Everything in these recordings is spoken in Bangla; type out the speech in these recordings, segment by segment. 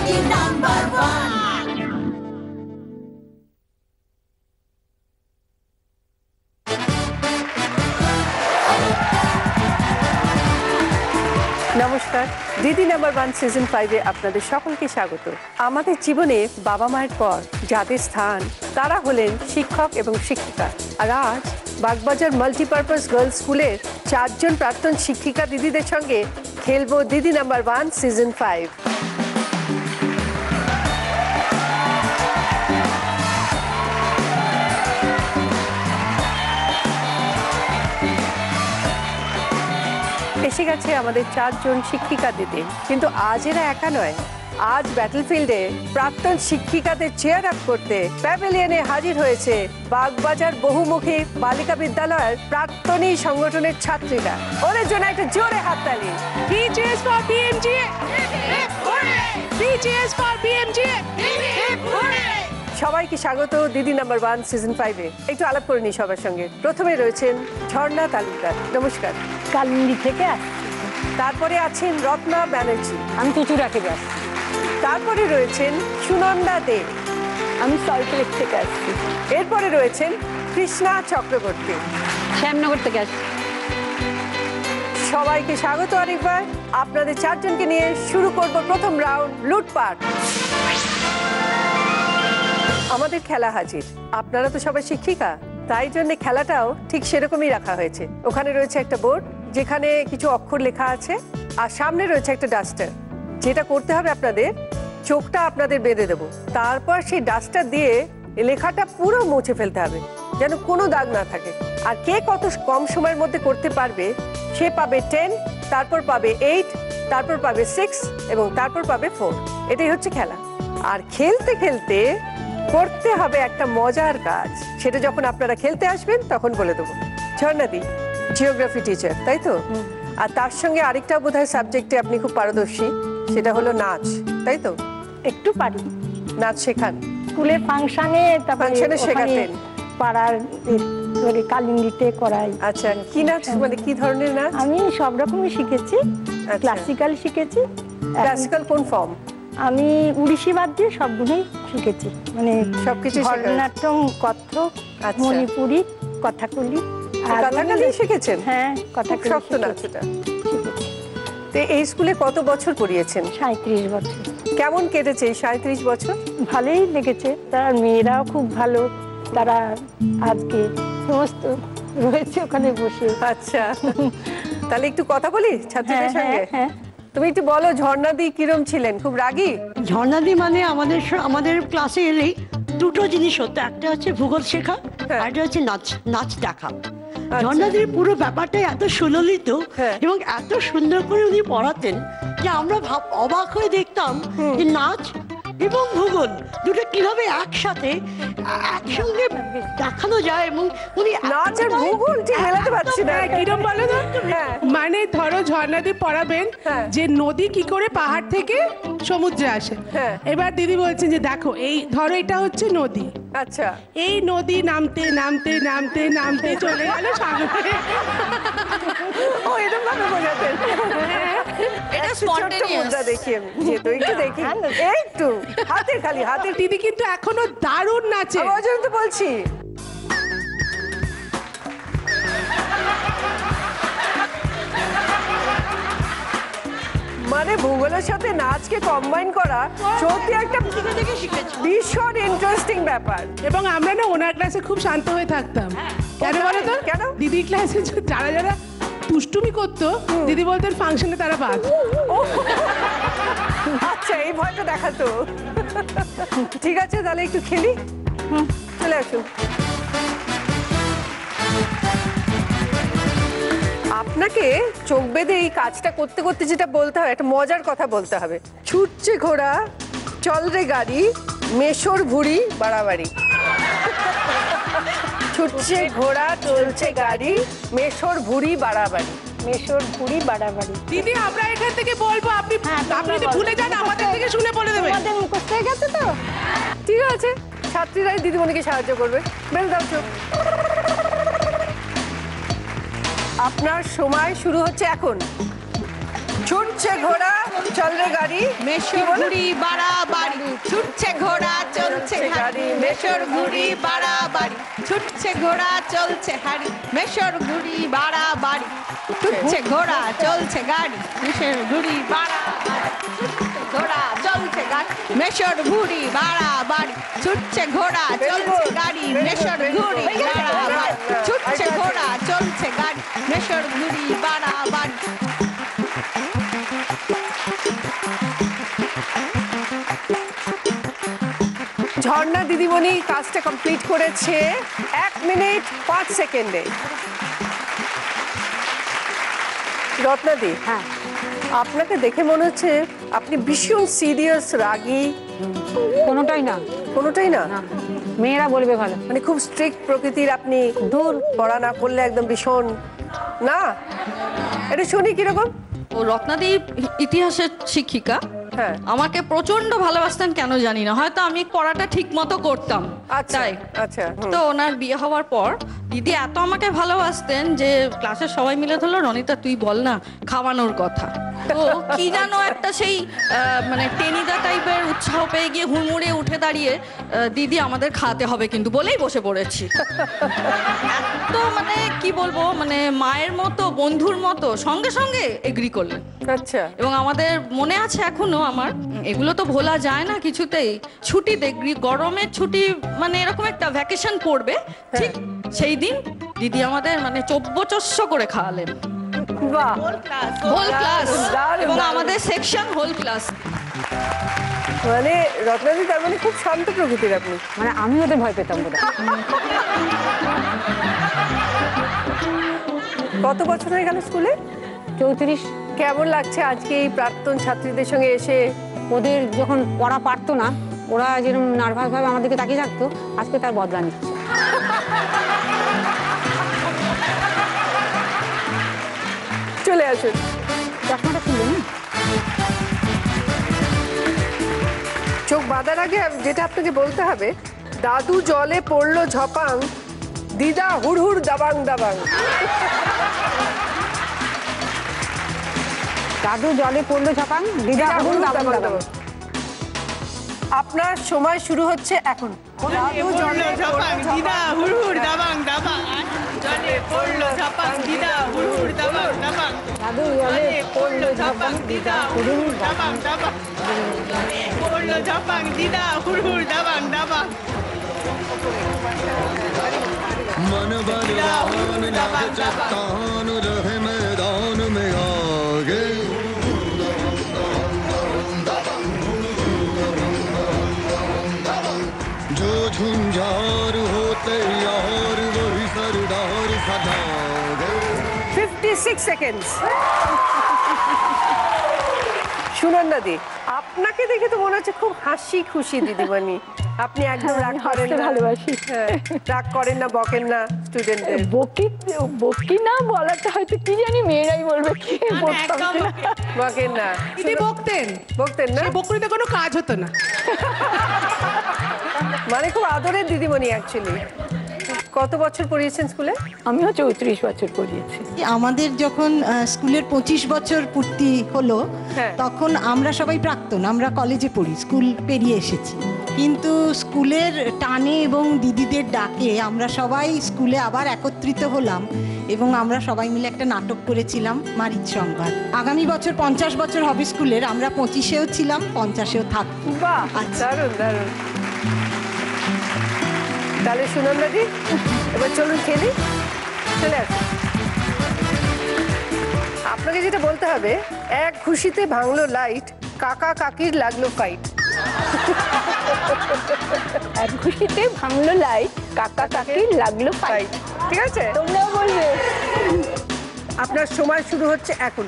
দিদি নাম্বার ওয়ান। নমস্কার, দিদি নাম্বার ওয়ান সিজন 5-এ আপনাদের সকলকে স্বাগত। আমাদের জীবনে বাবা মায়ের পর যাদের স্থান তারা হলেন শিক্ষক এবং শিক্ষিকা। আর আজ বাগবাজার মাল্টিপারপাস গার্লস স্কুলের 4 জন প্রাক্তন শিক্ষিকা দিদিদের সঙ্গে খেলবো দিদি নাম্বার ওয়ান সিজন 5। এসে গেছে আমাদের 4 জন শিক্ষিকা দিদি, কিন্তু আজ এরা একা নয়। আজ ব্যাটলফিল্ডে প্রাক্তন শিক্ষিকাদের চেয়ার আপ করতে প্যাভিলিয়নে হাজির হয়েছে বাগবাজার বহুমুখী বালিকা বিদ্যালয়ের প্রাক্তনী সংগঠনের ছাত্রীরা। ওদের জন্য একটা জোরে হাততালি। সবাইকে স্বাগত দিদি নাম্বার ওয়ান সিজন 5-এ। একটু আলাপ করে নি সবার সঙ্গে। প্রথমে রয়েছেন ঝর্ণা তালুকদার, নমস্কার। কালিন্দি থেকে আসছি। তারপরে আছেন রত্না ব্যানার্জি, আমি চুচুড়া থেকে আসছি। তারপরে রয়েছেন সুনন্দা দে, আমি সল্টলেক থেকে আসছি। এরপরে রয়েছেন কৃষ্ণা চক্রবর্তী, শ্যামনগর থেকে আসছি। সবাইকে স্বাগত আরেকবার। আপনাদের 4 জনকে নিয়ে শুরু করব প্রথম রাউন্ড, লুটপাট। আমাদের খেলা হাজির। আপনারা তো সবাই শিক্ষিকা, তাই জন্য খেলাটাও ঠিক সেরকমই রাখা হয়েছে। ওখানে রয়েছে একটা বোর্ড যেখানে কিছু অক্ষর লেখা আছে, আর সামনে রয়েছে একটা ডাস্টার। যেটা করতে হবে, আপনাদের চোখটা আপনাদের বেঁধে দেবো, তারপর সেই ডাস্টার দিয়ে লেখাটা পুরো মুছে ফেলতে হবে, যেন কোনো দাগ না থাকে। আর কে কত কম সময়ের মধ্যে করতে পারবে সে পাবে 10, তারপর পাবে 8, তারপর পাবে 6 এবং তারপর পাবে 4। এটাই হচ্ছে খেলা। আর খেলতে খেলতে করতে হবে একটা মজার কাজ, সেটা যখন আপনারা খেলতে আসবেন তখন বলে দেবো। ঝর্ণাদি জিওগ্রাফি টিচার, তাই তো? আর তার সঙ্গে আরেকটা বোধহয় সাবজেক্টে আপনি খুব পারদর্শী, সেটা হলো নাচ, তাই তো? একটু পারি, নাচ শেখান স্কুলের ফাংশনে, ফাংশনে শেখাতেন, পাড়ার কালিন্দিতে করাই। আচ্ছা, কি নাচ, মানে কি ধরনের নাচ? আমি সব রকমই শিখেছি, ক্লাসিক্যাল শিখেছি। ক্লাসিক্যাল কোন ফর্ম? আমি উড়িষ্যি বাদ দিয়ে সবগুলোই শিখেছি, মানে সবকিছু ভরতনাট্যম, কত্থক, মণিপুরি, কথাকলি। কথাকলি শিখেছেন? হ্যাঁ, কথাকলি শক্ত নাচ এটা। শিখেছি। তো এই স্কুলে কত বছর পড়িয়েছেন? 37 বছর। কেমন কেটেছে এই 37 বছর? ভালোই লেগেছে। তার মেয়েরাও খুব ভালো, তারা আজকে সমস্ত রয়েছে ওখানে বসে। আচ্ছা, তাহলে একটু কথা বলি ছাত্রীদের সঙ্গে। হ্যাঁ, তুমি একটু বলো, ঝর্ণাদি কিরম ছিলেন? খুব রাগী? ঝর্ণাদি মানে আমাদের ক্লাসে এলেই দুটো জিনিস হতো, একটা হচ্ছে ভূগোল শেখা, আর একটা হচ্ছে নাচ দেখা। ঝর্ণাদির পুরো ব্যাপারটা এত সুললিত এবং এত সুন্দর করে উনি পড়াতেন যে আমরা অবাক হয়ে দেখতাম যে নাচ এবং ভূগোল দুটো কিভাবে একসঙ্গে দেখানো যায়। এবং উনি নাচ আর ভূগোল ঠিক মেলাতে পারছি না, কিরম বলো তো? মানে ধরো ঝর্ণাদি পড়াবেন যে নদী কি করে পাহাড় থেকে সমুদ্রে আসে। এবার দিদি বলছেন যে দেখো, এই ধরো এটা হচ্ছে নদী। আচ্ছা, এই নদী নামতে নামতে নামতে নামতে চলে গেল সাগরে। ও এরকম ভাবে বোঝাতেন? এটা স্পন্টেনিয়াস। দেখি আমি যেহেতু একটু দেখি, একটু হাতের খালি হাতের। দিদি কিন্তু এখনো দারুণ নাচে। ওই জন্য তো বলছি। মানে ভূগোলের সাথে নাচকে কম্বাইন করা সত্যি একটা ভীষণ ইন্টারেস্টিং ব্যাপার। এবং আমরা না ওনার ক্লাসে খুব শান্ত হয়ে থাকতাম। কেন বলো তো? কেন? দিদি ক্লাসে যারা যারা দুষ্টুমি করতো, দিদি বলতেন ফাংশনে তারা বাদ। আচ্ছা, এই ভয়টা দেখাতো। ঠিক আছে, তাহলে একটু খেলি। চলে আসুন। আপনাকে চোখ বেঁধে এই কাজটা করতে করতে যেটা বলতে হবে, একটা মজার কথা বলতে হবে। ছুটছে ঘোড়া, চল রে গাড়ি, মেশোর ভুড়ি বাড়াবাড়ি। ছুটছে ঘোড়া, চলছে গাড়ি, মেশোর ভুড়ি বাড়াবাড়ি। মেশোর ভুড়ি বাড়াবাড়ি। দিদি আমরা এখান থেকে বলবো, আপনি যদি ভুলে যান আমাদের থেকে শুনে বলে দেবেন। আমাদের মুখস্থ হয়ে গেছে তো। ঠিক আছে, ছাত্রীরাই দিদিমণিকে সাহায্য করবে। বেল দাও চোখ। আপনার সময় শুরু হচ্ছে এখন। ছুটছে ঘোড়া, চল রে ভাঙলো গাড়ি, মেশর ঘুড়ি বাড়াবাড়ি, ছুটছে ঘোড়া চলছে গাড়ি, মেশর ঘুড়ি বাড়াবাড়ি, ছুটছে ঘোড়া চলছে হাড়ি, মেশর ঘুড়ি বাড়াবাড়ি, ছুটছে ঘোড়া চলছে গাড়ি, মেশর ঘুড়ি বাড়াবাড়ি, ছুটছে ঘোড়া চলছে গাড়ি, মেশর ঘুড়ি বাড়াবাড়ি, ছুটছে ঘোড়া চলছে গাড়ি, মেশর ঘুড়ি বাড়াবাড়ি, ছুটছে ঘোড়া চলছে গাড়ি, মেশর ঘুড়ি বাড়াবাড়ি। ঝর্ণা দিদিমণি কাজটা কমপ্লিট করেছে 1 মিনিট 5 সেকেন্ডে। রত্নাদি, হ্যাঁ, আপনাকে দেখে মনে হচ্ছে আপনি ভীষণ সিরিয়াস, রাগী। কোনোটাই না, কোনোটাই না? না। মেয়েরা বলবে ভালো। মানে খুব স্ট্রিক্ট প্রকৃতির আপনি, দূর পড়া না করলে একদম ভীষণ না? এটা শুনি কিরকম? ও রত্নাদি ইতিহাসের শিক্ষিকা। হ্যাঁ। আমাকে প্রচন্ড ভালোবাসতেন কেন জানি না, হয়তো আমি পড়াটা ঠিক মতো করতাম আচ্ছা, তাই। আচ্ছা, হুম। তো ওনার বিয়ে হওয়ার পর দিদি এত আমাকে ভালোবাসতেন যে ক্লাসের সবাই মিলে ধরলো রনিতা তুই বল না খাওয়ানোর কথা। তো কি জানো একটা সেই মানে টেনিদা টাইপের উৎসাহ পেয়ে গিয়ে হুড়মুড়িয়ে উঠে দাঁড়িয়ে দিদি আমাদের খাওয়াতে হবে কিন্তু বলেই বসে পড়েছি। এত মানে কি বলবো, মানে মায়ের মতো বন্ধুর মতো সঙ্গে সঙ্গে এগ্রি করলেন। আচ্ছা, এবং আমাদের মনে আছে এখনো আমার, এগুলো তো ভোলা যায় না কিছুতেই। ছুটিতে গরমের ছুটি মানে এরকম একটা ভ্যাকেশন পড়বে, ঠিক সেই দিন দিদি আমাদের মানে চব্বচস্য করে খাওয়ালেন। বাহ, হোল ক্লাস, দারুণ, এবং দারুণ। আমাদের সেকশন হোল ক্লাস। মানে রত্নাদি তার মানে খুব শান্ত প্রকৃতির আপনি। মানে আমি ওদের ভয় পেতাম বোধ হয়। কত বছর হয়ে গেল স্কুলে? 34। কেমন লাগছে আজকে এই প্রাক্তন ছাত্রীদের সঙ্গে এসে? ওদের যখন পড়া পারতো না, ওরা যেরকম নার্ভাস ভাবে আমার দিকে তাকিয়ে থাকতো, আজকে তার বদলা নিচ্ছে। চলে আসুন। চশমাটা খুলবে না? চোখ বাঁধার আগে যেটা আপনাকে বলতে হবে, দাদু জলে পড়লো ঝপাং, দিদা হুড়হুড় দাবাং দাবাং। দাদু জলে পড়লো ঝপাং, দিদা হুড় দাবাং দাবাং। আপনার সময় শুরু হচ্ছে এখন। দাদু জলে ঝপাং দিদা হুড়হুড় দাবাং দাবাং, জলে পড়লো ঝপাং দিদা হুড়হুড় দাবাং দাবাং, দাদু জলে পড়লো ঝপাং, দিদা হুড়হুড় দাবাং দাবাং, পড়লো ঝপাং দিদা হুড়হুড় দাবাং দাবাং। मन बलवान लग चट्टान रहे मैदान में आगे जो झुंझार होते यार वही सरदार सदागे। 56 সেকেন্ডস। শুনুন দাদি, আপনাকে দেখে তো মনে হচ্ছে খুব হাসি খুশি দিদিমণি। আপনি একদম রাগ করেন না, ভালোবাসি। হ্যাঁ, রাগ করেন না, বকেন না স্টুডেন্টদের। বকি না বলাটা হয়তো কি জানি মেয়েরাই বলবে, কি বলতাম না। বকেন না, দিদি বকতেন, বকতেন না? সেই বকরিতে কোনো কাজ হতো না। মানে খুব আদরের দিদিমণি অ্যাকচুয়ালি। কত বছর পড়িয়েছেন স্কুলে? আমিও 34 বছর পড়িয়েছি। আমাদের যখন স্কুলের 25 বছর পূর্তি হলো, হ্যাঁ। তখন আমরা সবাই প্রাক্তন, আমরা কলেজে পড়ি, স্কুল পেরিয়ে এসেছি। কিন্তু স্কুলের টানে এবং দিদিদের ডাকে আমরা সবাই স্কুলে আবার একত্রিত হলাম এবং আমরা সবাই মিলে একটা নাটক করেছিলাম, মারিচ সংবাদ। আগামী বছর 50 বছর হবে স্কুলের, আমরা 25-এও ছিলাম, 50-এও থাকবো। বাহ, আচ্ছা। দারুণ দারুণ। তাহলে শুনুন দাদি, এবার চলুন খেলি। চলে আসুন। আপনাকে যেটা বলতে হবে, এক খুশিতে ভাঙলো লাইট, কাকা কাকির লাগলো ফাইট। এক খুশিতে ভাঙলো লাইট, কাকা কাকির লাগলো ফাইট। ঠিক আছে, তোমরাও বলবে। আপনার সময় শুরু হচ্ছে এখন।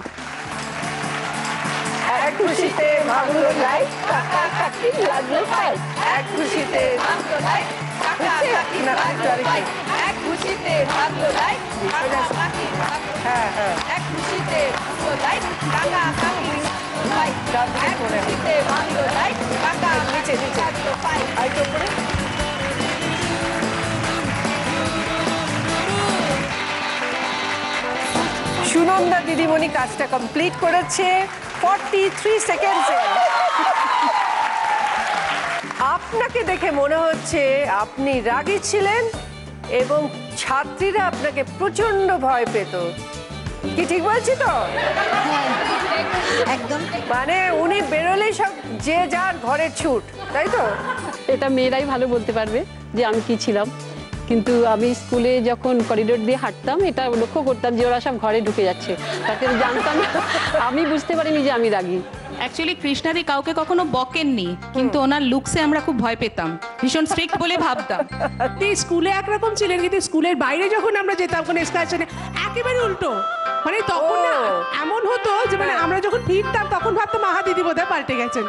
এক খুশিতে ভাঙলো লাইট, কাকা কাকির লাগলো ফাইট। এক খুশিতে ভাঙলো লাইট, কাকা কাকির লাগলো ফাইট। এক খুশিতে ভাঙলো লাইট, কাকা কাকির লাগলো ফাইট। হ্যাঁ হ্যাঁ, এক খুশিতে ভাঙলো লাইট, কাকা কাকির লাগলো ফাইট। ডান দিকে এক পড়ে। খুশিতে ভাঙলো লাইট, কাকা নিচে কাকির নিচে লাগলো ফাইট। আরেকটু উপরে। সুনন্দা দিদিমণি কাজটা কমপ্লিট করেছে 43 সেকেন্ডসে। আপনাকে দেখে মনে হচ্ছে আপনি রাগী ছিলেন এবং ছাত্রীরা আপনাকে প্রচন্ড ভয় পেত। কি ঠিক বলছি তো? একদম মানে উনি বেরোলেই সব যে যার ঘরের ছুট, তাই তো? এটা মেয়েরাই ভালো বলতে পারবে যে আমি কি ছিলাম, কিন্তু আমি স্কুলে যখন করিডোর দিয়ে হাঁটতাম এটা লক্ষ্য করতাম যে ওরা সব ঘরে ঢুকে যাচ্ছে, তাতে জানতাম না, আমি বুঝতে পারিনি যে আমি রাগী। অ্যাকচুয়ালি কৃষ্ণাদি কাউকে কখনো বকেননি, কিন্তু ওনার লুকসে আমরা খুব ভয় পেতাম, ভীষণ স্ট্রিক্ট বলে ভাবতাম। আপনি স্কুলে একরকম ছিলেন, কিন্তু স্কুলের বাইরে যখন আমরা যেতাম কোনো এক্সকারশনে একেবারে উল্টো। মানে তখন না এমন হতো যে মানে আমরা যখন ফিরতাম তখন ভাবতাম আহা দিদি বোধহয় পাল্টে গেছেন,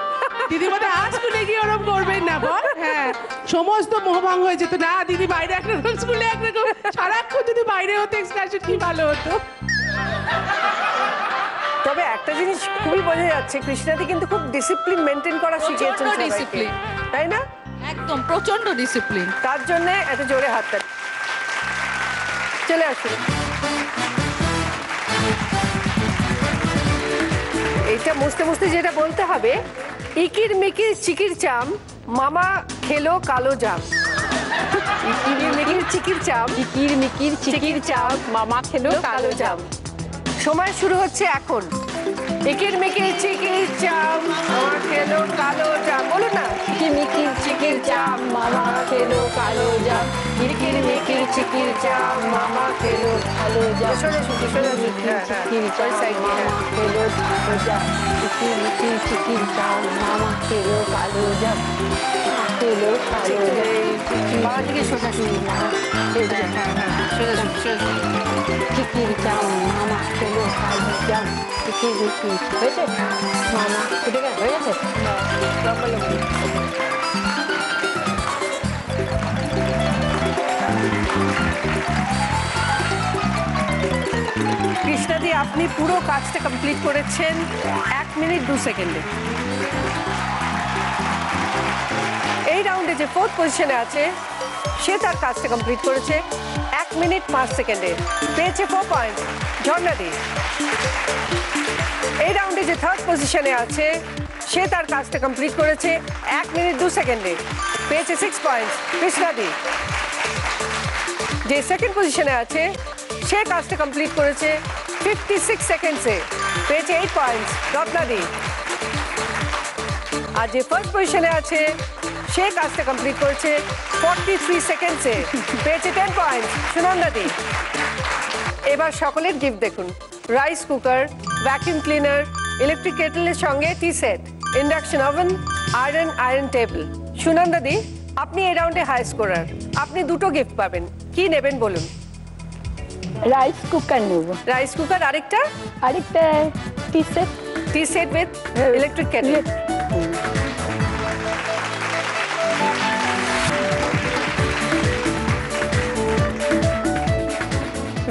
দিদি বোধহয় আর স্কুলে গিয়ে ওরকম করবেন না বল। হ্যাঁ, সমস্ত মোহভঙ্গ হয়ে যেত, না দিদি বাইরে একরকম স্কুলে একরকম, সারাক্ষণ যদি বাইরে হতো এক্সকারশন কি ভালো হতো। তবে একটা জিনিস খুবই বোঝা যাচ্ছে, কৃষ্ণাদি কিন্তু খুব ডিসিপ্লিন মেনটেন করা শিখিয়েছেন সবাইকে, ডিসিপ্লিন, তাই না? একদম প্রচন্ড ডিসিপ্লিন। তার জন্য এত জোরে হাততালি। চলে আসুন। এইটা মুছতে মুছতে যেটা বলতে হবে, ইকির মিকির চিকির চাম মামা খেলো কালো জাম। ইকির মিকির চিকির চাম, ইকির মিকির চিকির চাম মামা খেলো কালো জাম। সময় শুরু হচ্ছে এখন। ইকির মিকির চিকির চাম মামা খেলো কালো জাম, বলুন না। ইকির মিকির চিকির চাম মামা খেলো কালো জাম, ইকির মিকির চিকির চাম মামা খেলো কালো জাম। সোজা শুনছি, সোজা শুনছি। হ্যাঁ, হ্যাঁ। চিকির চাম মামা খেলো কালো জাম, ইকির মিকির চিকির চাম মামা খেলো কালো জাম, খেলো কালো জাম। বাবা থেকে সোজা শুনছি। সোজা শুনছি, সোজা শুনছি। চিকির চাম মামা খেলো কালো জাম, ইকির মিকির হয়েছে মামা উঠে গেছে, হয়ে গেছে। লম্বা লম্বা। কৃষ্ণাদি, আপনি পুরো কাজটা কমপ্লিট করেছেন 1 মিনিট 2 সেকেন্ডে। এই রাউন্ডে যে 4th পজিশনে আছে সে তার কাজটা কমপ্লিট করেছে 1 মিনিট 5 সেকেন্ডে, পেয়েছে 4 পয়েন্ট। ঝর্ণাদি, এই রাউন্ডে যে 3rd পজিশনে আছে সে তার কাজটা কমপ্লিট করেছে 1 মিনিট 2 সেকেন্ডে, পেয়েছে 6 পয়েন্ট। কৃষ্ণাদি, যে 2nd পজিশনে আছে সে কাজটা কমপ্লিট করেছে 56 সেকেন্ডসে, পেয়েছে 8 পয়েন্টস। রত্নাদি, আর যে 1st পজিশনে আছে সে কাজটা কমপ্লিট করেছে 43 সেকেন্ডসে, পেয়েছে 10 পয়েন্টস। সুনন্দাদি, এবার সকলের গিফট দেখুন। Rice cooker, vacuum cleaner, electric কেটলের সঙ্গে tea set, induction oven, iron table. সুনন্দাদি, আপনি এই রাউন্ডে হাই স্কোরার, আপনি 2টো গিফট পাবেন। কি নেবেন বলুন? রাইস কুকার নেব। রাইস কুকার, আরেকটা tea set. Tea set with electric kettle.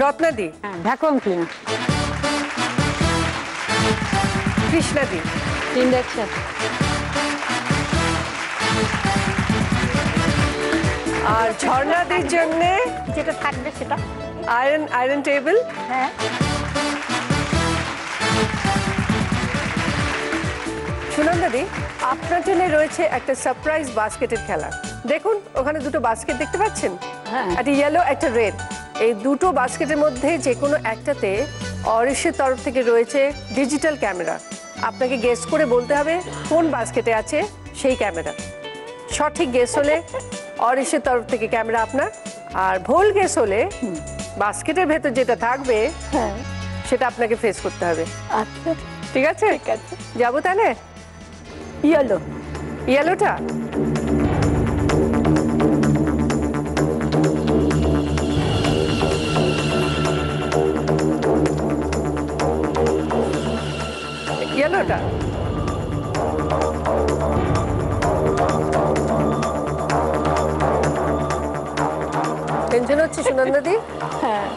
রত্নাদি, ভ্যাকুয়াম ক্লিনার। কৃষ্ণাদি, ইন্ডাকশন। আর ঝর্ণাদির জন্য যেটা থাকবে সেটা আয়রন টেবিল। হ্যাঁ। সুনন্দাদি, আপনার জন্য রয়েছে একটা সারপ্রাইজ বাস্কেটের খেলা। দেখুন ওখানে 2টো বাস্কেট দেখতে পাচ্ছেন, একটা ইয়েলো একটা রেড। এই 2টো বাস্কেটের মধ্যে যে কোনো একটাতে অরিশের তরফ থেকে রয়েছে ডিজিটাল ক্যামেরা। আপনাকে গেস করে বলতে হবে কোন বাস্কেটে আছে সেই ক্যামেরা। সঠিক গেস হলে অরিশের তরফ থেকে ক্যামেরা আপনার, আর ভুল গেস হলে বাস্কেটের ভেতর যেটা থাকবে সেটা আপনাকে ফেস করতে হবে। আচ্ছা, ঠিক আছে? ঠিক আছে, যাবো তাহলে। ইয়েলোটা ইয়েলোটা টেনশন হচ্ছে সুনন্দাদি? হ্যাঁ।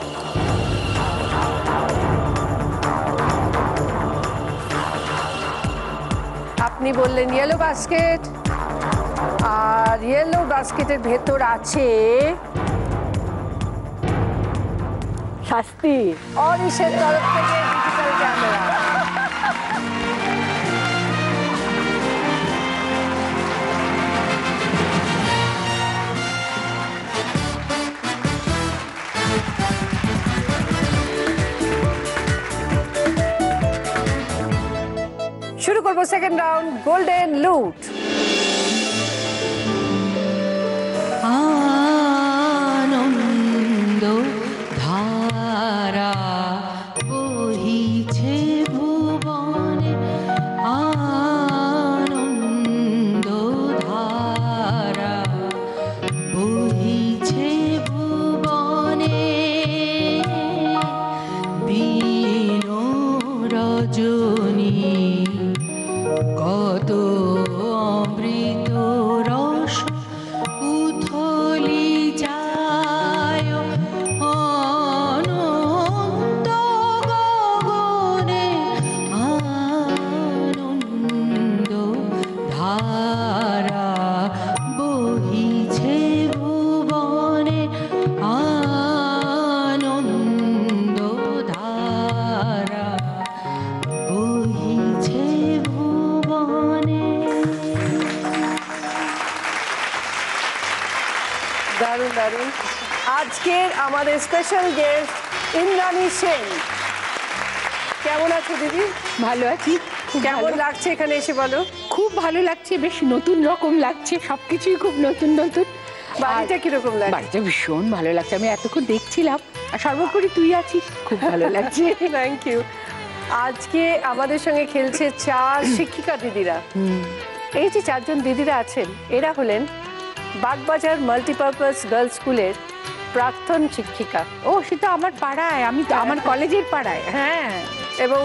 আপনি বললেন ইয়েলো বাস্কেট, আর ইয়েলো বাস্কেটের ভেতর আছে শাস্তি। অরিশের তরফ থেকে ডিজিটাল ক্যামেরা। শুরু করবো সেকেন্ড রাউন্ড, গোল্ডেন লুট। আনন্দ ধারা বহিছে ভুবনে, আনন্দ ধারা বহিছে ভুবনে, দিন রজনী কত অমৃত রস উথলি যায় অনন্ত গগনে, আনন্দ ধারা বহিছে ভুবনে, আনন্দ ধারা বহিছে ভুবনে। দারুণ দারুণ। আজকের আমাদের স্পেশাল গেস্ট ইন্দ্রাণী সেন। কেমন আছো দিদি? ভালো আছি। কেমন লাগছে এখানে এসে বলো? খুব ভালো লাগছে, বেশ নতুন রকম লাগছে, সবকিছুই খুব নতুন নতুন। বাড়িটা কিরকম লাগছে? বাড়িটা ভীষণ ভালো লাগছে, আমি এতক্ষণ দেখছিলাম, আর সর্বোপরি তুই আছিস, খুব ভালো লাগছে। Thank you. আজকে আমাদের সঙ্গে খেলছে 4 শিক্ষিকা দিদিরা। এই যে 4 জন দিদিরা আছেন, এরা হলেন বাগবাজার মাল্টিপারপাস গার্লস স্কুলের প্রাক্তন শিক্ষিকা। ও, সেটা আমার পাড়ায়, আমি তো আমার কলেজের পাড়ায়। হ্যাঁ, এবং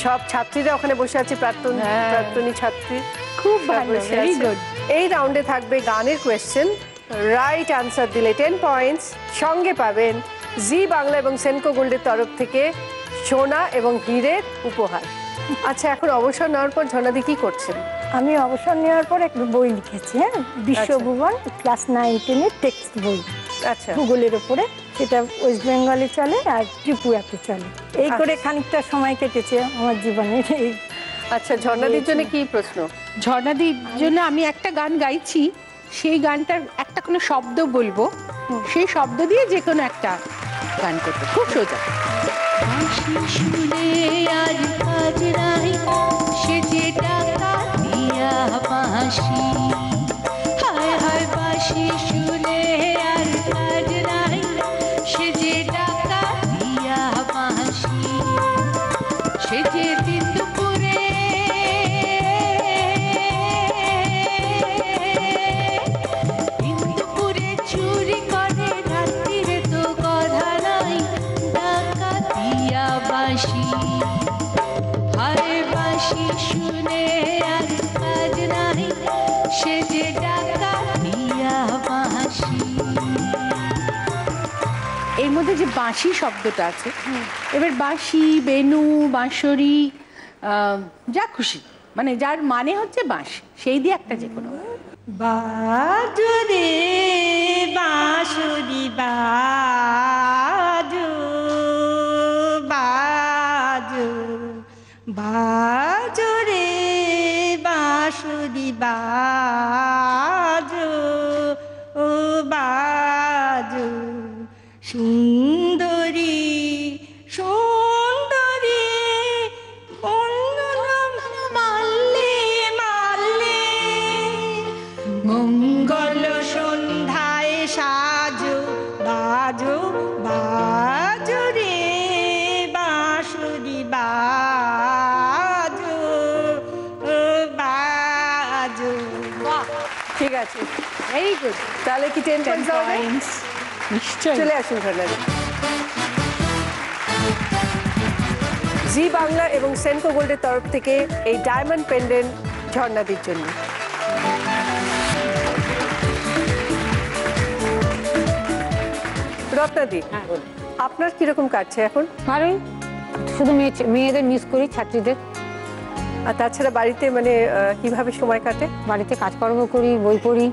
সব ছাত্রীরা ওখানে বসে আছে, প্রাক্তনী ছাত্রী। খুব ভালো, ভেরি গুড। এই রাউন্ডে থাকবে গানের কোয়েশ্চেন। রাইট আনসার দিলে 10 পয়েন্টস, সঙ্গে পাবেন জি বাংলা এবং সেনকো গোল্ডের তরফ থেকে সোনা এবং হীরের উপহার। আচ্ছা, এখন অবসর নেওয়ার পর ঝর্ণাদি কি করছেন? আমি অবসর নেওয়ার পর একটু বই লিখেছি, হ্যাঁ, বিশ্বভুবন ক্লাস 9-10 টেক্সট বই। আচ্ছা, ভূগোলের উপরে, সেটা ওয়েস্ট বেঙ্গলে চলে আর ত্রিপুরাতে চলে। এই করে খানিকটা সময় কেটেছে আমার জীবনে। আচ্ছা, ঝর্ণাদির জন্য কি প্রশ্ন? ঝর্ণাদির জন্য আমি একটা গান গাইছি, সেই গানটার একটা কোনো শব্দ বলবো, সেই শব্দ দিয়ে যে কোনো একটা গান করতে, খুব সোজা। বাঁশি শুনে আর কাজ নাই, সে যে টাকা দিয়া বাঁশি, হায় হায় বাঁশি শুনে আর কাজ নাই, সে যে টাকা দিয়া বাঁশি, সে যে দিন দুপুরে চুরি করে, রাত্রিরে তো কথা নাই, টাকা দিয়া বাঁশি, হায় বাঁশি শুনে আর কাজ নাই, সে যে টাকা দিয়া বাঁশি। এর মধ্যে যে বাঁশি শব্দটা আছে, এবার বাঁশি, বেনু, বাঁশরি, যা খুশি, মানে যার মানে হচ্ছে বাঁশি, সেই দিয়ে একটা যে কোনো। বাজো রে বাঁশরি বাজো, বাজো বাজো রে বাঁশরি বাজো, ও বাজো সুন্দরী সুন্দরী, মাল্লে মাল্লে, মঙ্গল সন্ধ্যায় সাজো, বাজো বাজো রে বাঁশরি বাজো, বাজো। ঠিক আছে, ভেরি গুড। তাহলে কি 10 পয়েন্টস? নিশ্চয়ই। চলে আসুন ঝর্ণাদি। জি বাংলা এবং সেনকো গোল্ডের তরফ থেকে এই ডায়মন্ড পেন্ডেন্ট ঝর্ণাদির জন্য। রত্নাদি, আপনার কিরকম কাটছে এখন? ভালোই, শুধু মেয়েদের মিস করি, ছাত্রীদের। আর তাছাড়া বাড়িতে মানে কিভাবে সময় কাটে? বাড়িতে কাজকর্ম করি, বই পড়ি,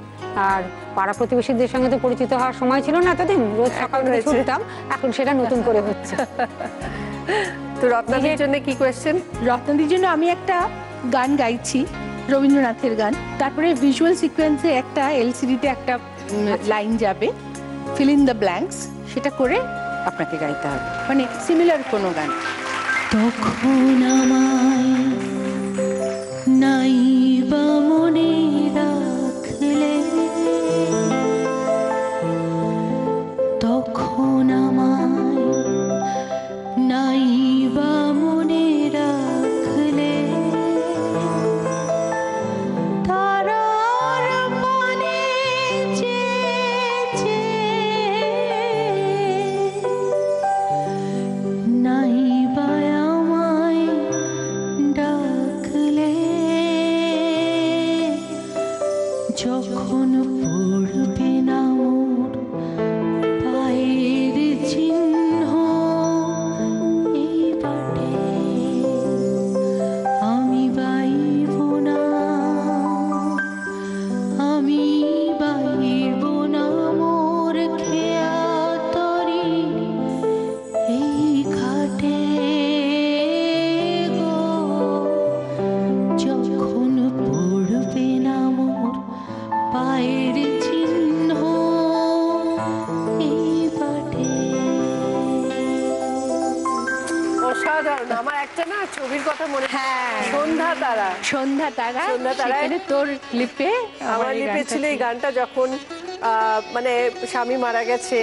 আর পাড়া প্রতিবেশীদের সঙ্গে তো পরিচিত হওয়ার সময় ছিল না এতদিন, রোজ সকাল থেকে ছুটতাম, এখন সেটা নতুন করে হচ্ছে। তো রত্নাদির জন্য কি কোয়েশ্চেন? রত্নাদির জন্য আমি একটা গান গাইছি, রবীন্দ্রনাথের গান, তারপরে ভিজুয়াল সিকোয়েন্সে একটা এলসিডিতে একটা লাইন যাবে, ফিল ইন দ্য ব্ল্যাঙ্কস, সেটা করে আপনাকে গাইতে হবে, মানে সিমিলার কোনো গান। তখন আমায় তারা। সন্ধ্যা তারা, সন্ধ্যা তারায় সেখানে তোর লিপে আমার লিপে ছিল এই গানটা যখন মানে স্বামী মারা গেছে,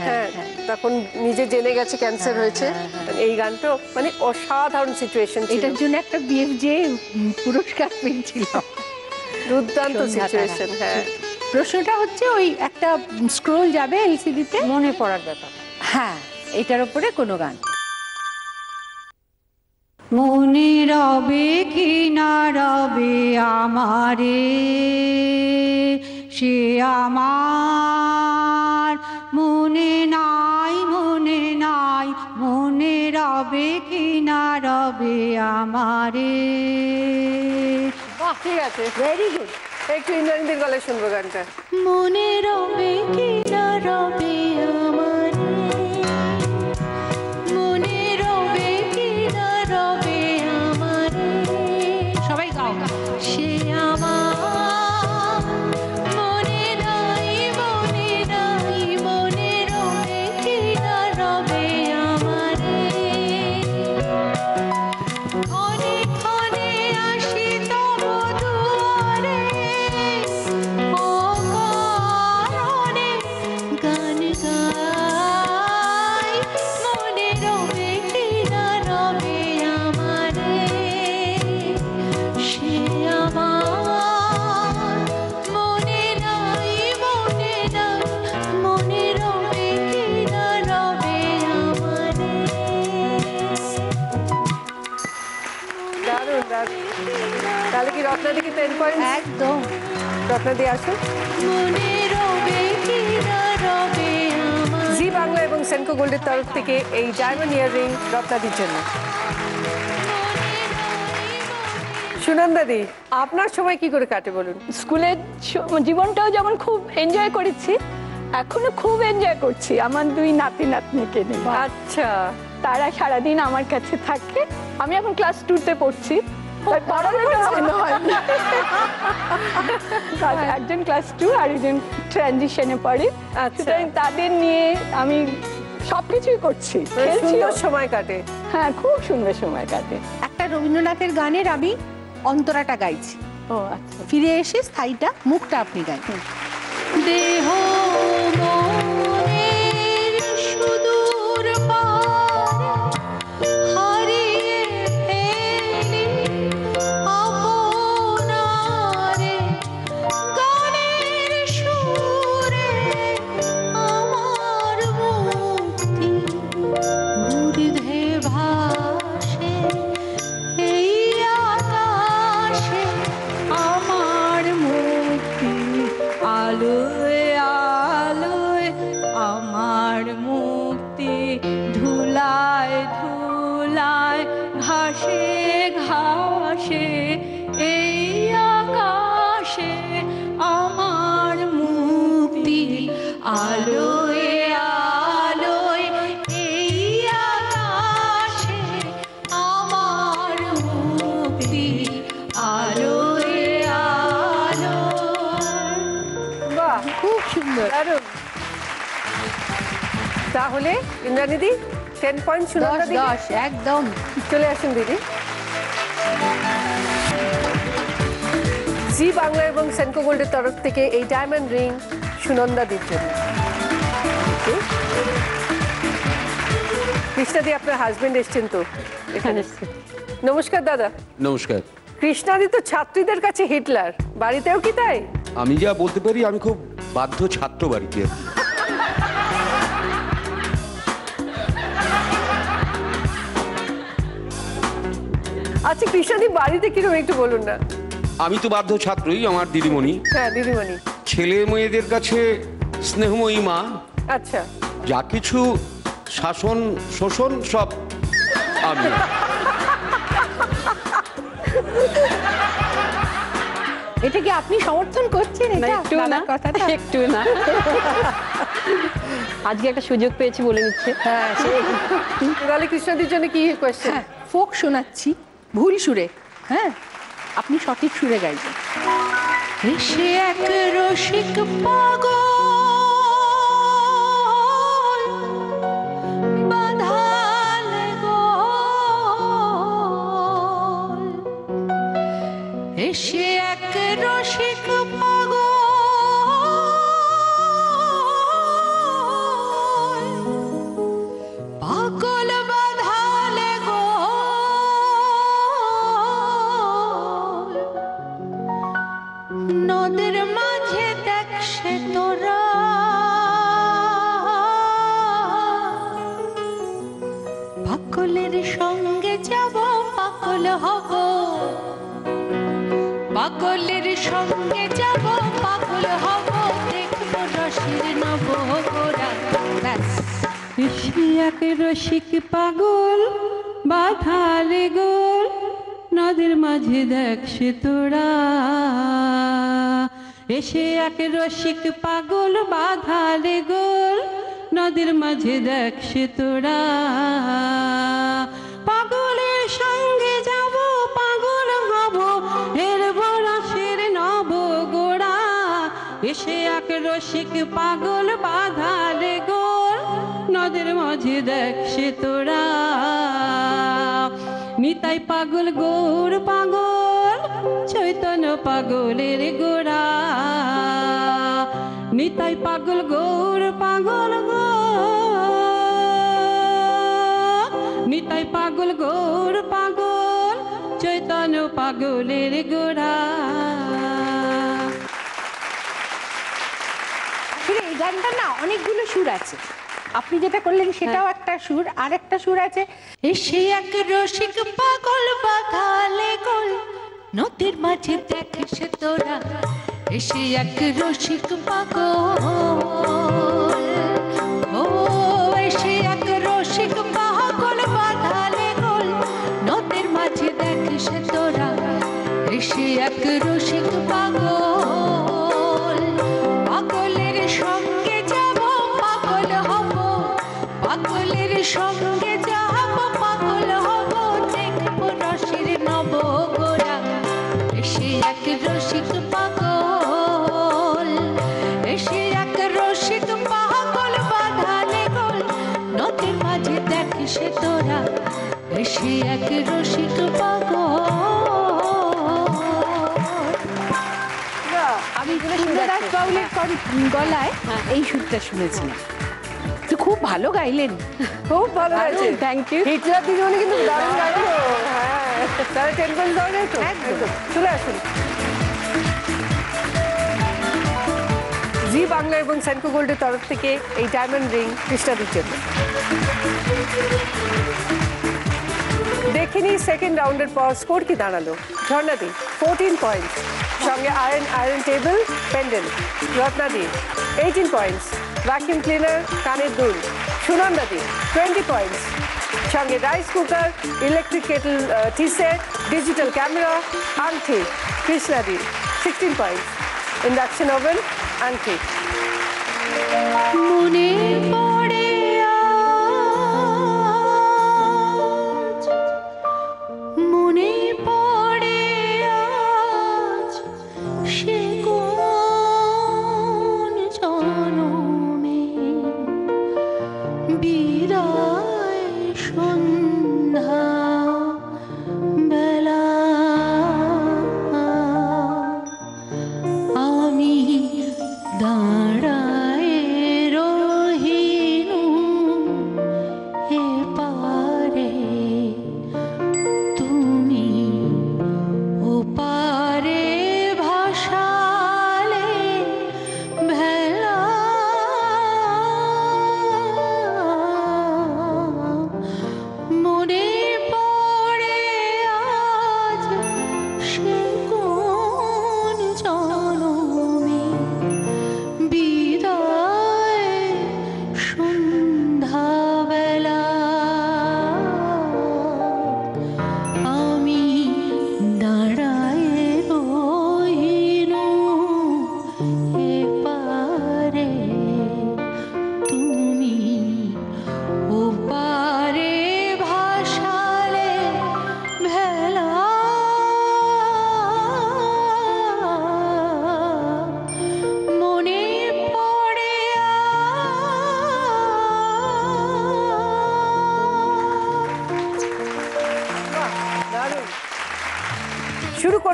হ্যাঁ তখন নিজে জেনে গেছে ক্যান্সার হয়েছে, এই গানটা মানে অসাধারণ সিচুয়েশন ছিল। এটার জন্য একটা বিএফজে পুরস্কার পেয়েছিলাম। দুর্দান্ত সিচুয়েশন। হ্যাঁ, প্রশ্নটা হচ্ছে ওই একটা স্ক্রোল যাবে এলসিডিতে, মনে পড়ার ব্যাপার। হ্যাঁ এটার উপরে কোনো গান। মনে রবে কি না রবে আমারে, সে আমার মনে নাই, মনে নাই, মনে রবে কি না রবে আমারে। বাহ, ঠিক আছে, ভেরি গুড। একটু ইন্দ্রাণীদের গলায় শুনবো গানটা। মনে রবে কি না রবে আমারে, মনে রবে কি না রবে আমারে, সবাই গাও। সে আমার মনে নাই, মনে নাই, মনে রবে কি না রবে আমারে। ক্ষণে ক্ষণে আসি তব দুয়ারে, অকারণে গান গাই, মনে রবে কি না রবে আমারে, সে আমার মনে নাই, মনে নাই, মনে রবে কি না রবে আমারে। দারুণ দারুণ। তাহলে কি রত্নাদিকে 10 পয়েন্ট? একদম। রত্নাদি আসুন। মনে রবে কি না রবে আমারে। জি বাংলা এবং সেনকো গোল্ডের তরফ থেকে এই ডায়মন্ড ইয়াররিং রত্নাদির জন্য। সুনন্দাদি, আপনার সময় কি করে কাটে বলুন? স্কুলের জীবনটাও যেমন খুব এনজয় করেছি, এখনো খুব এনজয় করছি আমার দুই নাতি নাতনিকে নিয়ে। আচ্ছা, তারা সারাদিন আমার কাছে থাকে। আমি এখন ক্লাস 2তে পড়ছি, তাই পড়ানোটা মনে হয় না। একজন ক্লাস 2 আর একজন ট্রানজিশনে পড়ে। সুতরাং তাদের নিয়ে আমি সবকিছুই করছি, সুন্দর সময় কাটে। হ্যাঁ, খুব সুন্দর সময় কাটে। একটা রবীন্দ্রনাথের গানের আমি অন্তরাটা গাইছি। ও আচ্ছা, ফিরে এসে স্থায়ীটা, মুখটা আপনি গাইছেন। দেহ মনের সুদূর পারে হারিয়ে ফেলি আপনারে, গানের সুরে আমার মুক্তি ঊর্ধ্বে ভাসে, এই আকাশে আমার মুক্তি, আলোয় আলোয় আমার মুক্তি, ধুলায় ধুলায় ঘাসে ঘাসে, এই আকাশে আমার মুক্তি, আলোয় আলোয় এই আকাশে আমার মুক্তি, আলোয় আলোয়। বাহ, খুব সুন্দর। দারুণ। তাহলে ইন্দ্রাণীদি 10 পয়েন্ট। 10 সুনন্দাদি 10 একদম। চলে আসুন দিদি। জি বাংলা এবং সেনকো গোল্ডের তরফ থেকে এই ডায়মন্ড রিং সুনন্দাদির জন্য। কৃষ্ণাদি, আপনার হাজবেন্ড এসছেন তো এখানে। নমস্কার দাদা। নমস্কার। কৃষ্ণাদি তো ছাত্রীদের কাছে হিটলার, বাড়িতেও কি তাই? আমি যা বলতে পারি, আমি খুব বাধ্য ছাত্র বাড়িতে। আচ্ছা কৃষ্ণাদি, বাড়িতে কিরকম একটু বলুন না। আমি তো বাধ্য ছাত্রই, আমার দিদিমণি। হ্যাঁ, দিদিমণি। ছেলে মেয়েদের কাছে স্নেহময়ী মা। আচ্ছা, যা কিছু শাসন শোষণ সব আমি। এটা কি আপনি সমর্থন করছেন? এটা একটু না, কথাটা একটু না। আজকে একটা সুযোগ পেয়েছি বলে নিচ্ছে। হ্যাঁ, তাহলে কৃষ্ণাদির জন্য কি কোয়েশ্চেন? ফোক শোনাচ্ছি ভুল সুরে, হ্যাঁ আপনি সঠিক সুরে গাইবেন। সে এক রসিক পাগল বাঁধাল গোল, এসে এক রসিক পাগল পাগল বাঁধালে গো নদের মাঝে দেখ সে তোরা পাগলের সঙ্গে যাব পাগল হব পাগলের সঙ্গে যাব পাগল হব দেখব রসের নব গোরা এসে এক রসিক পাগল বাঁধালে গোল নদের মাঝে দেখ সে তোরা এসে এক রসিক পাগল বাঁধালে গোল নদের মাঝে দেখ সে তোরা পাগলের সঙ্গে যাব পাগল হব হেরব রসের নব গোড়া এসে এক রসিক পাগল বাঁধালে গোল নদের মাঝে দেখ সে তোরা নিতাই পাগল গৌর পাগল চৈতন্য পাগলের গোড়া নিতাই পাগল গৌর পাগল গো নিতাই পাগল গৌর পাগল চৈতন্য পাগলের গোড়া। এই গানটা না অনেকগুলো সুর আছে, আপনি যেটা করলেন সেটাও একটা সুর, আর একটা সুর আছে এসে এক রসিক পাগল বাঁধালে গোল নদীর মাঝে দেখ সে তোরা এসে এক রসিক পাগল ও এসে এক রসিক পাগল বাঁধালে গোল নদীর মাঝে দেখ সে তোরা এসে এক রসিক পাগল পাগলের সঙ্গে যাব পাগল হব পাগলের সঙ্গে যাব পাগল হব দেখব রসের নব গোরা এসে এক রসিক পাগল এসে এক রসিক পাগল বাঁধালে গোল নদীর মাঝে দেখ সে তোরা এসে এক রসিক পাগল। আমি সুন্দরদাস বাউলের গলায় এই সুরটা শুনেছিলাম, তো খুব ভালো গাইলেন, খুব ভালো হয়েছে। Thank you. হিটলার দিদিমণি কিন্তু দারুণ গাইলো। হ্যাঁ, তারা 10 পয়েন্ট দেওয়া যায় তো? একদম। চলে আসুন। জি বাংলা এবং সেনকো গোল্ডের তরফ থেকে এই ডায়মন্ড রিং কৃষ্ণাদির জন্য। দেখিনি সেকেন্ড রাউন্ডের পর স্কোর কি দাঁড়ালো। ঝর্ণাদি 14 পয়েন্ট, সঙ্গে আয়রন টেবিল পেন্ডেন্ট। রত্নাদি 18 পয়েন্টস, ভ্যাকুয়াম ক্লিনার কানের দুল। সুনন্দাদি 20 পয়েন্টস, সঙ্গে rice cooker, electric kettle, tea set, digital camera, আংটি। কৃষ্ণাদি 16 পয়েন্টস, ইন্ডাকশন ওভেন, আংটি। মনে পড়ে আজ, মনে পড়ে আজ সে কোন জনমে বিদায় সন্ধ্যা বেলা আমি দাঁড়ায় রহি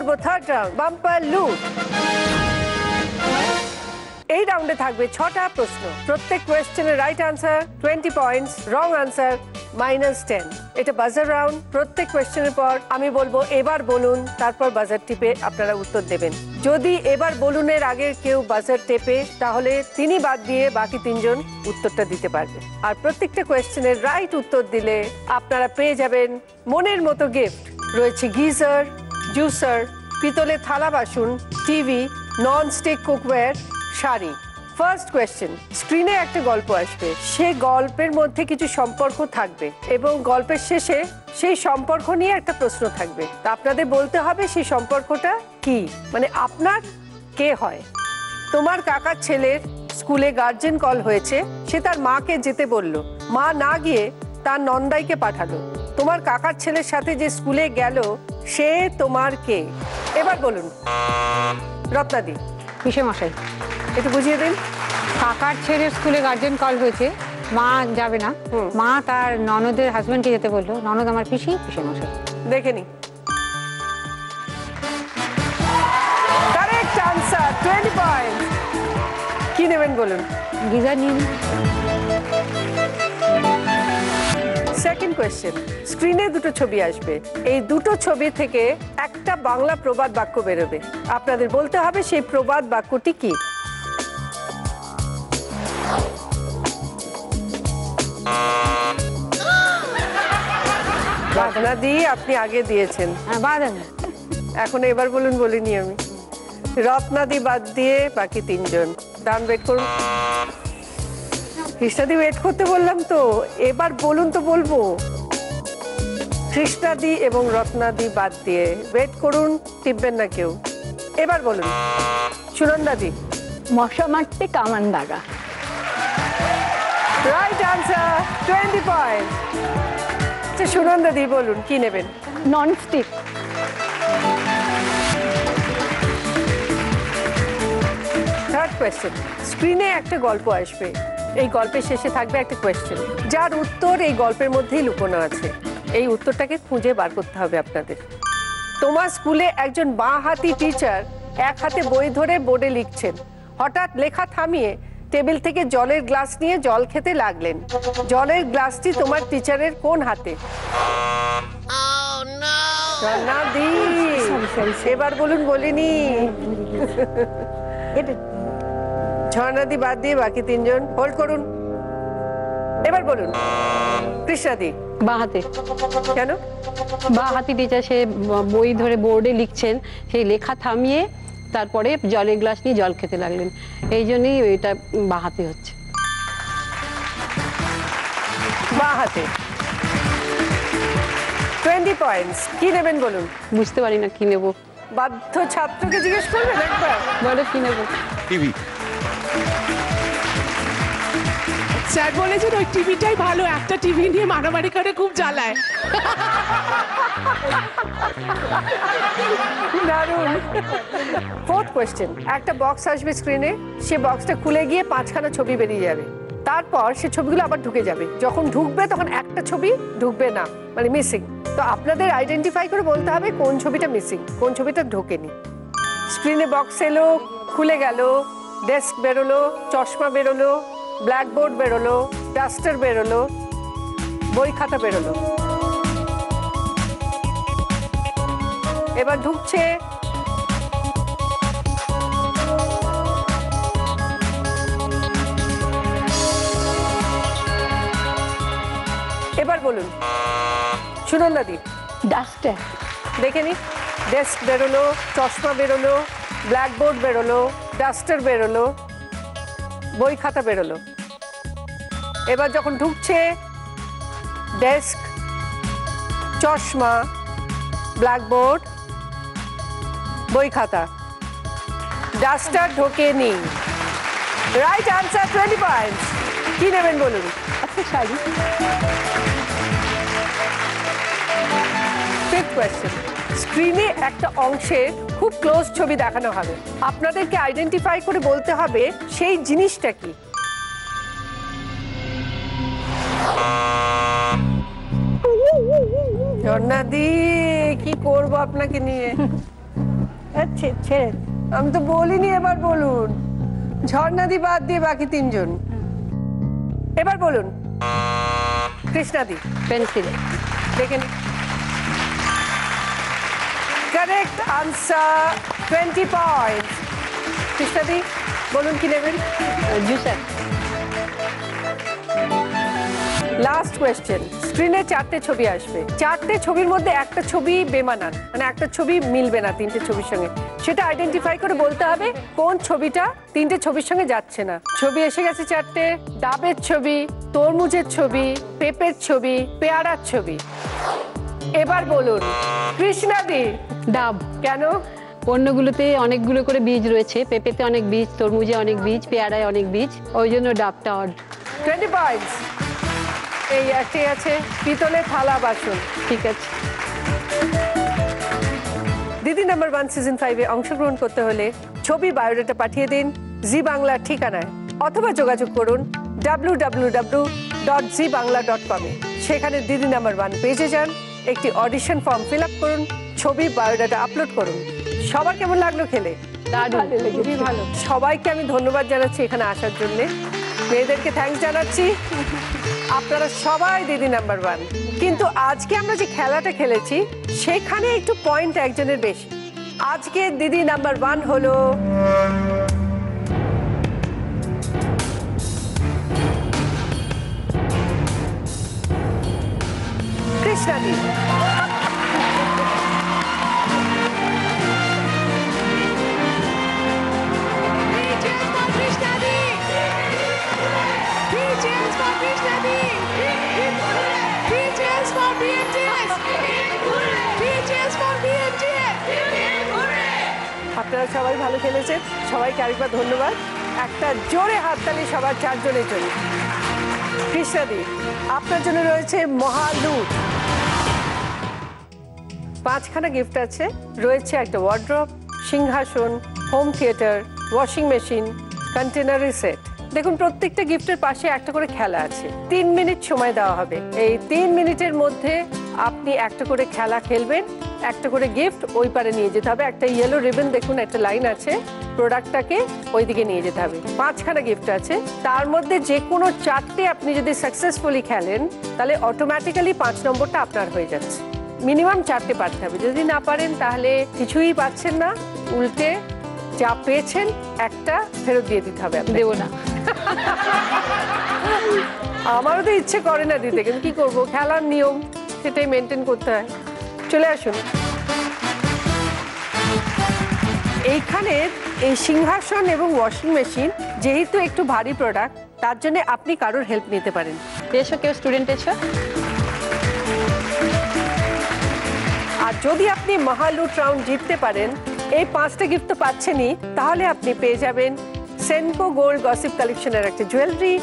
করব থার্ড রাউন্ড, বাম্পার লুট। এই রাউন্ডে থাকবে 6টা প্রশ্ন, প্রত্যেক কোয়েশ্চেনের right answer 20 points, wrong answer -10। এটা বাজার রাউন্ড। প্রত্যেক কোয়েশ্চেনের পর আমি বলবো এবার বলুন, তারপর বাজার টিপে আপনারা উত্তর দেবেন। যদি এবার বলুনের আগে কেউ বাজার টেপে, তাহলে তিনি বাদ দিয়ে বাকি 3 জন উত্তরটা দিতে পারবে। আর প্রত্যেকটা কোয়েশ্চেনের রাইট উত্তর দিলে আপনারা পেয়ে যাবেন মনের মতো গিফট। রয়েছে গিজার, জুসার, পিতলের থালা বাসন, TV, non stick cookware, sari. First question, স্ক্রিনে একটা গল্প আসবে, সে গল্পের মধ্যে কিছু সম্পর্ক থাকবে এবং গল্পের শেষে সেই সম্পর্ক নিয়ে একটা প্রশ্ন থাকবে। তা আপনাদের বলতে হবে সেই সম্পর্কটা কি, মানে আপনার কে হয়। তোমার কাকার ছেলের স্কুলে গার্জেন কল হয়েছে, সে তার মাকে যেতে বলল, মা না গিয়ে তার নন্দাইকে পাঠালো। তোমার কাকার ছেলের সাথে যে স্কুলে গেল সে তোমার কে? এবার বলুন রত্নাদি। পিসেমশাই। একটু বুঝিয়ে দিন। কাকার ছেলের স্কুলে গার্জেন কল হয়েছে, মা যাবে না, মা তার ননদের হাজবেন্ডকে যেতে বললো, ননদ আমার পিসি, পিসেমশাই। দেখে নি। Correct answer, 20 point. কি নেবেন বলুন? গিজার নিন। সেকেন্ড কোয়েশ্চেন, স্ক্রিনে দুটো ছবি আসবে, এই দুটো ছবি থেকে একটা বাংলা প্রবাদ বাক্য বেরোবে। আপনাদের বলতে হবে সেই প্রবাদ বাক্যটি কি। রত্নাদি আপনি আগে দিয়েছেন। এখন এবার বলুন, বলিনি আমি। রত্নাদি বাদ দিয়ে বাকি 3 জন। ডান, ওয়েট করুন। কৃষ্ণাদি ওয়েট করতে বললাম তো, এবার বলুন তো বলবো। কৃষ্ণাদি এবং রত্নাদি বাদ দিয়ে ওয়েট করুন, টিপবেন না কেউ। এবার বলুন সুনন্দাদি। মশা মারতে কামান দাগা। Right answer, 20 point. আচ্ছা সুনন্দাদি বলুন কি নেবেন? Non stick. থার্ড কোয়েশ্চেন, স্ক্রিনে একটা গল্প আসবে, এই গল্পের শেষে থাকবে একটা কোয়েশ্চেন, যার উত্তর এই গল্পের মধ্যেই লুকোনো আছে। এই উত্তরটাকে খুঁজে বার করতে হবে আপনাদের। তোমার স্কুলে একজন বাঁ হাতি টিচার এক হাতে বই ধরে বোর্ডে লিখছেন, হঠাৎ লেখা থামিয়ে টেবিল থেকে জলের গ্লাস নিয়ে জল খেতে লাগলেন। জলের গ্লাসটি তোমার টিচারের কোন হাতে? এবার বলুন, বলিনি। ঝর্ণাদি বাদ দিয়ে বাকি 3 জন। হোল্ড করুন। এবার বলুন কৃষ্ণাদি। বাঁ হাতে। কেন? বাঁ হাতি টিচার, সে বই ধরে বোর্ডে লিখছেন, সেই লেখা থামিয়ে তারপরে জলের গ্লাস নিয়ে জল খেতে লাগলেন, এই জন্যই এটা বাঁ হাতে হচ্ছে। বাঁ হাতে। 20 পয়েন্টস। কি নেবেন বলুন? বুঝতে পারি না কি নেব। বাধ্য ছাত্রকে জিজ্ঞেস করবেন একবার। বলো কি নেব? টিভি। স্যার বলেছেন ওই টিভিটাই ভালো, একটা টিভি নিয়ে মারামারি করে খুব জ্বালায়। দারুণ। ফোর্থ কোয়েশ্চেন, একটা বক্স আসবে স্ক্রিনে, সে বক্সটা খুলে গিয়ে 5খানা ছবি বেরিয়ে যাবে, তারপর সে ছবিগুলো আবার ঢুকে যাবে। যখন ঢুকবে তখন একটা ছবি ঢুকবে না, মানে মিসিং। তো আপনাদের আইডেন্টিফাই করে বলতে হবে কোন ছবিটা মিসিং, কোন ছবিটা ঢোকেনি। স্ক্রিনে বক্স এলো, খুলে গেল, ডেস্ক বেরোলো, চশমা বেরোলো, ব্ল্যাকবোর্ড বেরোলো, ডাস্টার বেরোলো, বই খাতা বেরোলো। এবার ঢুকছে, এবার বলুন সুনন্দাদি। ডাস্টার। দেখে নি, ডেস্ক বেরোলো, চশমা বেরোলো, ব্ল্যাকবোর্ড বেরোলো, ডাস্টার বেরোলো, বই খাতা বেরোলো। এবার যখন ঢুকছে, ডেস্ক, চশমা, ব্ল্যাকবোর্ড, বই খাতা, ডাস্টার ঢোকেনি। Right answer, 20 points. কি নেবেন বলুন? আচ্ছা শাড়ি। ফিফথ কোয়েশ্চেন, স্ক্রিনে একটা অংশের খুব ক্লোজ ছবি দেখানো হবে, আপনাদেরকে আইডেন্টিফাই করে বলতে হবে সেই জিনিসটা কি। ঝর্ণাদি কি করবো আপনাকে নিয়ে? ছেড়ে আমি তো বলিনি, এবার বলুন। ঝর্ণাদি বাদ দিয়ে বাকি তিনজন। এবার বলুন। কৃষ্ণাদি। পেন্সিল। দেখেন, কারেক্ট আনসার, 20 পয়েন্ট। কৃষ্ণাদি বলুন কি নেবেন? জুসার। Last question. স্ক্রিনে 4টে ছবি আসবে, 4টে ছবির মধ্যে একটা ছবি বেমানান, মানে একটা ছবি মিলবে না 3টে ছবির সঙ্গে। সেটা আইডেন্টিফাই করে বলতে হবে কোন ছবিটা 3টে ছবির সঙ্গে যাচ্ছে না। ছবি এসে গেছে 4টে। ডাবের ছবি, তরমুজের ছবি, পেঁপের ছবি, পেয়ারার ছবি। এবার বলুন কৃষ্ণাদি। ডাব। কেন? অন্যগুলোতে অনেকগুলো করে বীজ রয়েছে, পেঁপেতে অনেক বীজ, তরমুজে অনেক বীজ, পেয়ারায় অনেক বীজ, ওই জন্য ডাবটা অড। 20 পয়েন্টস। এই একটি আছে পিতলের থালা বাসন। ঠিক আছে। দিদি নাম্বার 1 সিজন 5-এ অংশগ্রহণ করতে হলে ছবি বায়োডাটা পাঠিয়ে দিন জি বাংলার ঠিকানায়, অথবা যোগাযোগ করুন www.zbangla.com এ। সেখানে দিদি নাম্বার 1 পেজে যান, একটি অডিশন ফর্ম ফিল আপ করুন, ছবি বায়োডাটা আপলোড করুন। সবার কেমন লাগলো খেলে? দারুণ, খুবই ভালো। সবাইকে আমি ধন্যবাদ জানাচ্ছি এখানে আসার জন্য, মেয়েদেরকে থ্যাঙ্কস জানাচ্ছি। আপনারা সবাই দিদি নাম্বার 1। কিন্তু আজকে আমরা যে খেলাটা খেলেছি সেখানে একটু পয়েন্ট একজনের বেশি। আজকে দিদি নাম্বার 1 হলো কৃষ্ণাদি। আপনারা সবাই ভালো খেলেছেন, সবাইকে আরেকবার ধন্যবাদ। একটা জোরে হাততালি সবার 4 জনের জন্য। কৃষ্ণাদি, আপনার জন্য রয়েছে মহালুট। 5খানা গিফট আছে। রয়েছে একটা ওয়ার্ড্রপ, সিংহাসন, হোম থিয়েটার, ওয়াশিং মেশিন, কন্টেনারি সেট। দেখুন প্রত্যেকটা গিফটের পাশে একটা করে খেলা আছে। 3 মিনিট সময় দেওয়া হবে। এই 3 মিনিটের মধ্যে আপনি একটা করে খেলা খেলবেন, একটা করে গিফট ওই পারে নিয়ে যেতে হবে। একটা ইয়েলো রিবন দেখুন, একটা লাইন আছে, প্রোডাক্টটাকে ওইদিকে নিয়ে যেতে হবে। 5খানা গিফট আছে, তার মধ্যে যে কোনো 4টে আপনি যদি সাকসেসফুলি খেলেন তাহলে অটোমেটিক্যালি 5 নম্বরটা আপনার হয়ে যাচ্ছে। মিনিমাম 4টে পারতে হবে, যদি না পারেন তাহলে কিছুই পাচ্ছেন না, উল্টে যা পেয়েছেন একটা ফেরত দিয়ে দিতে হবে। দেবো না। আমারও তো ইচ্ছে করে না দিতে, কিন্তু কি করবো, খেলার নিয়ম সেটাই মেনটেন করতে হয়। চলে আসুন। এইখানে এই সিংহাসন এবং ওয়াশিং মেশিন যেহেতু একটু ভারী প্রোডাক্ট, তার জন্য আপনি কারোর হেল্প নিতে পারেন। এসো, কেউ স্টুডেন্ট এসো। আর যদি আপনি মহালুট রাউন্ড জিততে পারেন, এই 5টা গিফট তো পাচ্ছেনই, তাহলে আপনি পেয়ে যাবেন সেনকো গোল্ড গসিপ কালেকশনের একটা জুয়েলারি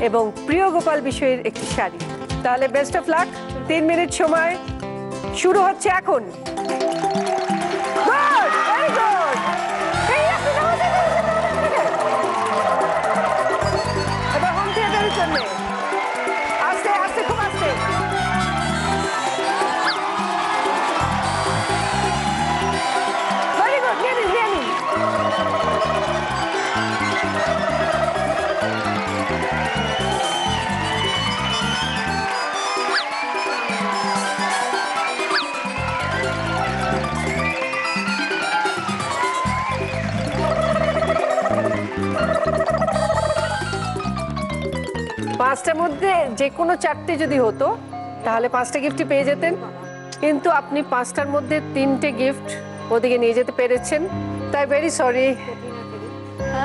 এবং প্রিয় গোপাল বিষয়ের একটি শাড়ি। তাহলে বেস্ট অফ লাক। 3 মিনিট সময় শুরু হচ্ছে এখন। এবার হোম থিয়েটারের জন্য আস্তে আস্তে, খুব আস্তে। ভেরি গুড, নিয়ে নিন, নিয়ে নিন। পাঁচটার মধ্যে যে কোনো 4টে যদি হতো তাহলে 5টা গিফটই পেয়ে যেতেন, কিন্তু আপনি 5টার মধ্যে 3টে গিফট ওদিকে নিয়ে যেতে পেরেছেন। তাই ভেরি সরি,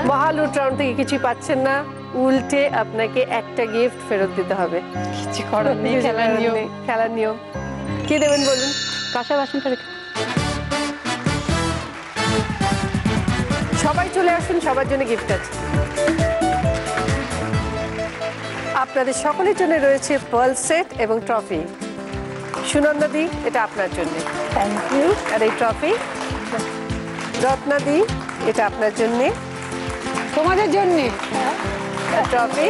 মহালুট রাউন্ড থেকে কিছুই পাচ্ছেন না, উল্টে আপনাকে একটা গিফট ফেরত দিতে হবে। কিছু করার নেই, খেলার নিয়ম। খেলার নিয়ম। কি দেবেন বলুন? কাঁসা বাসনটা রেখে। সবাই চলে আসুন, সবার জন্য গিফট আছে। আপনাদের সকলের জন্য রয়েছে পার্ল সেট এবং ট্রফি। সুনন্দাদি, এটা আপনার জন্য। Thank you. আর এই ট্রফি। রত্নাদি, এটা আপনার জন্য। তোমাদের জন্যে ট্রফি।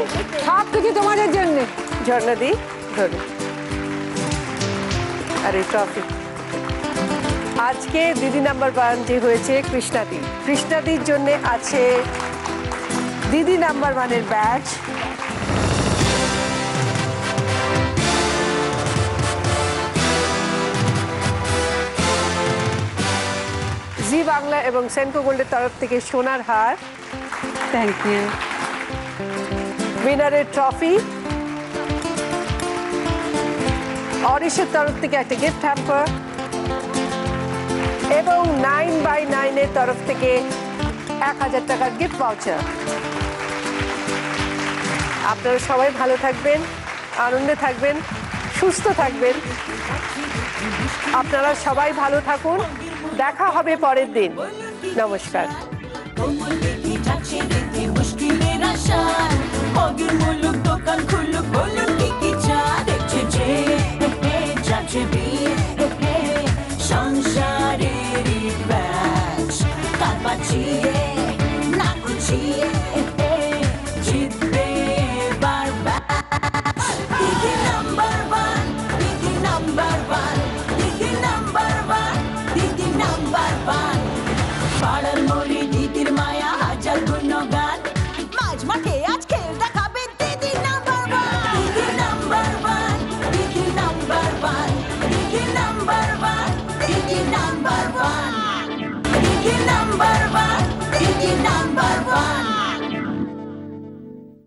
সব কিছু তোমাদের জন্যে। ঝর্ণাদি, ধরুন। আর এই ট্রফি। আজকে দিদি নাম্বার 1 যে হয়েছে কৃষ্ণাদি। কৃষ্ণাদির জন্য আছে দিদি নাম্বার 1 এর ব্যাচ, জি বাংলা এবং সেনকো গোল্ডের তরফ থেকে সোনার হার। Thank you. উইনারের ট্রফি, অরিশের তরফ থেকে একটা গিফট হ্যাম্পার এবং 9/9 এর তরফ থেকে 1000 টাকার গিফট ভাউচার। আপনারা সবাই ভালো থাকবেন, আনন্দে থাকবেন, সুস্থ থাকবেন। আপনারা সবাই ভালো থাকুন, দেখা হবে পরের দিন। নমস্কার। দোকান খুলুক, বলুন কি চা দেখছে যে সংসারের ব্যাচ, তার বাঁচিয়ে না গুছিয়ে জিতবে এবার ব্যাচ। দিদি নাম্বার 1, দিদি নাম্বার 1, দিদি নাম্বার 1, দিদি নাম্বার 1, পাড়ার মরি